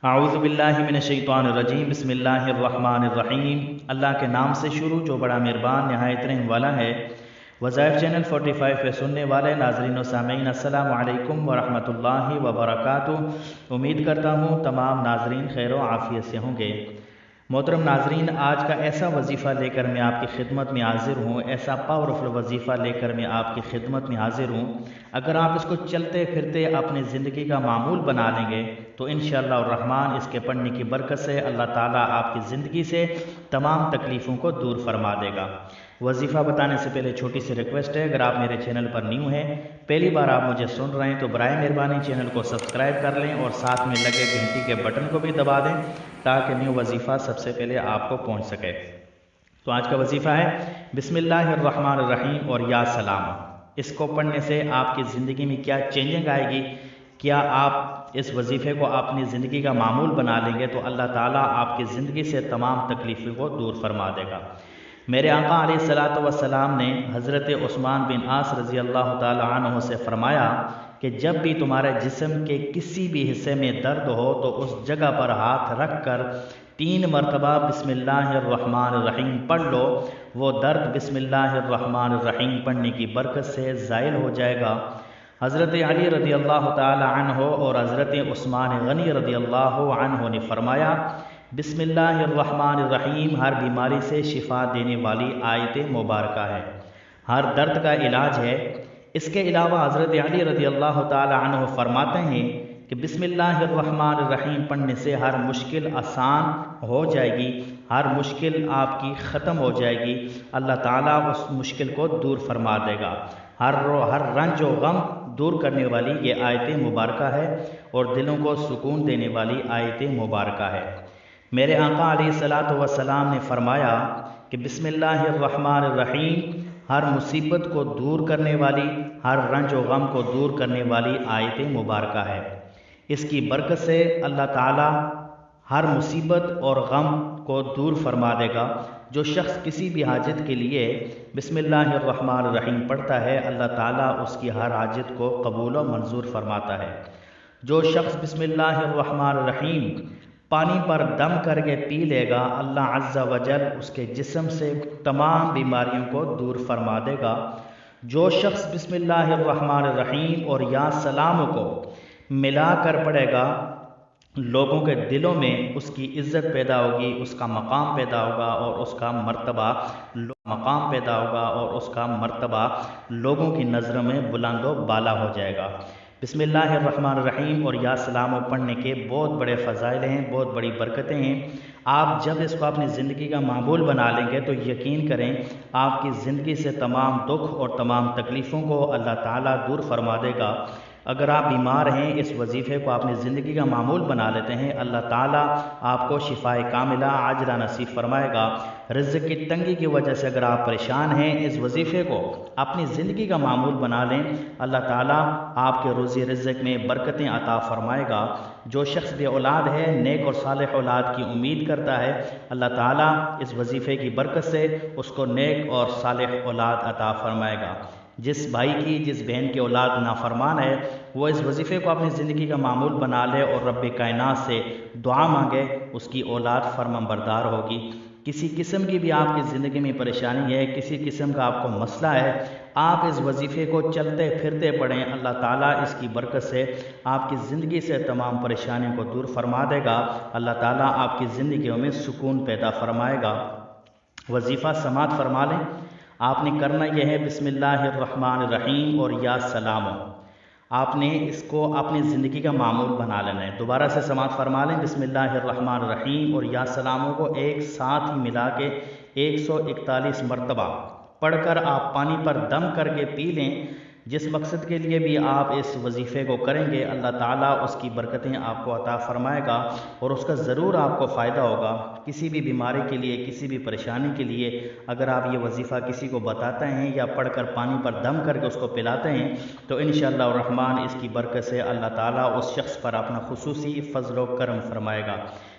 आऊज़ुबिल्लाहिमिनश्शैतानिर्रजीम बिस्मिल्लाहिर्रहमानिर्रहीम। अल्लाह के नाम से शुरू जो बड़ा मेहरबान नहायत रहम वाला है। वज़ाइफ चैनल 45 पे सुनने वाले नाज़रीन व सामीन अस्सलामु अलैकुम व रहमतुल्लाहि व बरकातुहू। उम्मीद करता हूँ तमाम नाज़रीन खैर व आफ़ियत से होंगे। मोहतरम नाज़रीन, आज का ऐसा वजीफ़ा लेकर मैं आपकी खिदमत में हाजिर हूँ, ऐसा पावरफुल वजीफ़ा लेकर मैं आपकी खिदमत में हाजिर हूँ। अगर आप इसको चलते फिरते अपनी ज़िंदगी का मामूल बना लेंगे तो इंशाअल्लाह रहमान इसके पढ़ने की बरकत से अल्लाह ताला आपकी ज़िंदगी से तमाम तकलीफ़ों को दूर फरमा देगा। वजीफ़ा बताने से पहले छोटी सी रिक्वेस्ट है, अगर आप मेरे चैनल पर न्यू हैं, पहली बार आप मुझे सुन रहे हैं तो बराए मेहरबानी चैनल को सब्सक्राइब कर लें और साथ में लगे घंटी के बटन को भी दबा दें ताकि न्यू वजीफ़ा सबसे पहले आपको पहुंच सके। तो आज का वजीफ़ा है बिस्मिल्लाहिर्रहमानिर्रहीम और या सलाम। इसको पढ़ने से आपकी ज़िंदगी में क्या चेंजिंग आएगी, क्या आप इस वजीफ़े को अपनी ज़िंदगी का मामूल बना लेंगे तो अल्लाह ताला आपकी ज़िंदगी से तमाम तकलीफ़ों को दूर फरमा देगा। मेरे आका अलैहिस्सलातु वस्सलाम ने हज़रत उस्मान बिन आस रज़ी अल्लाह ताला अन्हु से फरमाया कि जब भी तुम्हारे जिस्म के किसी भी हिस्से में दर्द हो तो उस जगह पर हाथ रख कर 3 मरतबा बिस्मिल्लाहिर्रहमानिर्रहीम पढ़ लो। वो दर्द बिस्मिल्लाहिर्रहमानिर्रहीम पढ़ने की बरकत से ज़ाइल हो जाएगा। हज़रत अली रज़ी अल्लाह ताला अन्हु और हज़रत उस्मान गनी रज़ी अल्लाह अन्हु ने फरमाया बिस्मिल्लाहिर्रहमानिर्रहीम हर बीमारी से शिफा देने वाली आयत मुबारक है, हर दर्द का इलाज है। इसके अलावा हज़रत अली रज़ी अल्लाह ताला अन्हु फरमाते हैं कि बिस्मिल्लाहिर्रहमानिर्रहीम पढ़ने से हर मुश्किल आसान हो जाएगी, हर मुश्किल आपकी ख़त्म हो जाएगी। अल्लाह ताला उस मुश्किल को दूर फरमा देगा। हर रंज व गम दूर करने वाली ये आयत मुबारक है और दिलों को सुकून देने वाली आयत मुबारक है। मेरे आका अलैहिस्सलातु वस्सलाम ने फरमाया कि बिस्मिल्लाहिर्रहमानिर्रहीम हर मुसीबत को दूर करने वाली, हर रंज व गम को दूर करने वाली आयत मुबारक है। इसकी बरकत से अल्लाह ताला हर मुसीबत और गम को दूर फरमा देगा। जो शख्स किसी भी हाजत के लिए बिस्मिल्लाहिर्रहमानिर्रहीम पढ़ता है अल्लाह ताला उसकी हर हाजत को कबूल और मंजूर फरमाता है। जो शख्स बिस्मिल्लाहिर्रहमानिर्रहीम पानी पर दम करके पी लेगा अल्लाह अज़्ज़ा वजल उसके जिस्म से तमाम बीमारियों को दूर फरमा देगा। जो शख्स बिस्मिल्लाहिर्रहमानिर्रहीम और या सलाम को मिला कर पढ़ेगा लोगों के दिलों में उसकी इज़्ज़त पैदा होगी, उसका मकाम पैदा होगा और उसका मर्तबा लोगों की नज़रों में बुलंद व बाला हो जाएगा। बिस्मिल्लाहिर्रहमानिर्रहीम और या सलाम पढ़ने के बहुत बड़े फ़ज़ाइल हैं, बहुत बड़ी बरकतें हैं। आप जब इसको अपनी ज़िंदगी का मामूल बना लेंगे तो यकीन करें आपकी ज़िंदगी से तमाम दुख और तमाम तकलीफ़ों को अल्लाह ताला दूर फरमा देगा। अगर आप बीमार हैं इस वजीफ़े को अपनी ज़िंदगी का मामूल बना लेते हैं अल्लाह ताला आपको शिफाए कामिला आजला नसीब फरमाएगा। रिज़्क़ की तंगी की वजह से अगर आप परेशान हैं इस वजीफ़े को अपनी ज़िंदगी का मामूल बना लें, अल्लाह ताला आपके रोज़ी रिज़्क़ में बरकतें अता फरमाएगा। जो शख्स बे औलाद है नेक और सालेह औलाद की उम्मीद करता है अल्लाह ताला इस वजीफ़े की बरकत से उसको नेक और सालेह औलाद अता फरमाएगा। जिस भाई की जिस बहन की औलाद नाफरमान है वो इस वजीफ़े को अपनी ज़िंदगी का मामूल बना ले और रब्बे कायनात से दुआ मांगे, उसकी औलाद फरमाबरदार होगी। किसी किस्म की भी आपकी ज़िंदगी में परेशानी है, किसी किस्म का आपको मसला है, आप इस वजीफ़े को चलते फिरते पढ़ें, अल्लाह ताला इसकी बरकत से आपकी ज़िंदगी से तमाम परेशानियों को दूर फरमा देगा। अल्लाह ताला आपकी ज़िंदगियों में सुकून पैदा फरमाएगा। वजीफ़ा समात फरमा लें। आपने करना यह है बिस्मिल्लाहिर्रहमानिर्रहीम और या सलाम, आपने इसको अपनी ज़िंदगी का मामूल बना लेना है। दोबारा से समात फरमा लें बिस्मिल्लाहिर्रहमानिर्रहीम और या सलामों को एक साथ ही मिला के 141 मरतबा पढ़कर आप पानी पर दम करके पी लें। जिस मकसद के लिए भी आप इस वजीफ़े को करेंगे अल्लाह ताला उसकी बरकतें आपको अता फरमाएगा और उसका ज़रूर आपको फ़ायदा होगा। किसी भी बीमारी के लिए, किसी भी परेशानी के लिए अगर आप ये वजीफ़ा किसी को बताते हैं या पढ़कर पानी पर दम करके उसको पिलाते हैं तो इंशाअल्लाह रहमान इसकी बरकत से अल्लाह ताला उस शख्स पर अपना खुसूसी फ़ज़ल व करम फरमाएगा।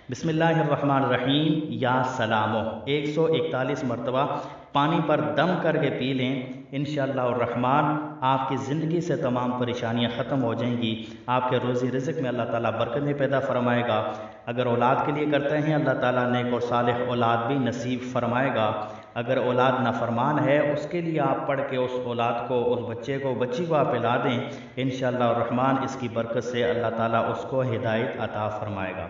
बिस्मिल्लाहिर्रहमानिर्रहीम या सलामो 141 मरतबा पानी पर दम करके पी लें। इंशाअल्लाह रहमान आपकी ज़िंदगी से तमाम परेशानियाँ ख़त्म हो जाएंगी। आपके रोज़ी रिज़्क़ में अल्लाह ताला बरकतें पैदा फरमाएगा। अगर औलाद के लिए करते हैं अल्लाह ताला नेक और सालेह औलाद भी नसीब फरमाएगा। अगर औलाद नाफरमान है उसके लिए आप पढ़ के उस औलाद को, उस बच्चे को, बच्ची को आप पिला दें। इंशाअल्लाह रहमान इसकी बरकत से अल्लाह ताला उसको हिदायत अता फरमाएगा।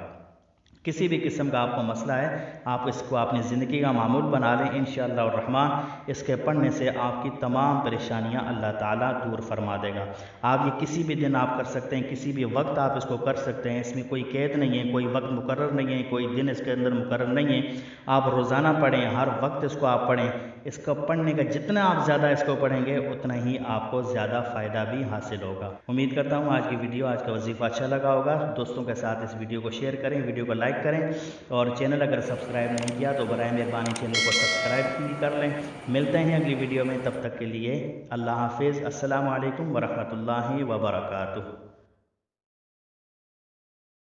किसी भी किस्म का आपको मसला है आप इसको अपनी ज़िंदगी का मामूल बना लें। इंशाअल्लाह रहमान इसके पढ़ने से आपकी तमाम परेशानियां अल्लाह ताला दूर फरमा देगा। आप ये किसी भी दिन आप कर सकते हैं, किसी भी वक्त आप इसको कर सकते हैं। इसमें कोई कैद नहीं है, कोई वक्त मुकर्रर नहीं है, कोई दिन इसके अंदर मुकर्रर नहीं है। आप रोज़ाना पढ़ें, हर वक्त इसको आप पढ़ें। इसको पढ़ने का जितना आप ज़्यादा इसको पढ़ेंगे उतना ही आपको ज़्यादा फ़ायदा भी हासिल होगा। उम्मीद करता हूँ आज की वीडियो, आज का वजीफ़ा अच्छा लगा होगा। दोस्तों के साथ इस वीडियो को शेयर करें, वीडियो को लाइक करें और चैनल अगर सब्सक्राइब नहीं किया तो बराए मेहरबानी चैनल को सब्सक्राइब कर लें। मिलते हैं अगली वीडियो में, तब तक के लिए अल्लाह हाफिज़। अस्सलामु अलैकुम वरहमतुल्लाहि वबरकातुहू।